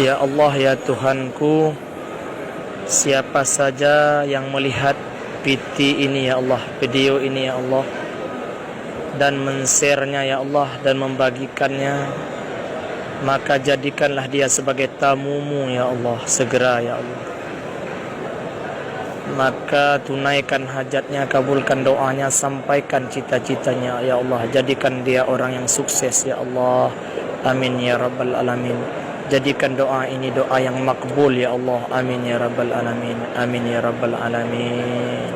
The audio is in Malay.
Ya Allah, ya Tuhanku, siapa saja yang melihat PT ini ya Allah, video ini ya Allah, dan men-share-nya ya Allah, dan membagikannya, maka jadikanlah dia sebagai tamumu ya Allah, segera ya Allah. Maka tunaikan hajatnya, kabulkan doanya, sampaikan cita-citanya ya Allah. Jadikan dia orang yang sukses ya Allah. Amin ya Rabbal Alamin. Jadikan doa ini doa yang makbul ya Allah. Amin ya Rabbal Alamin. Amin ya Rabbal Alamin.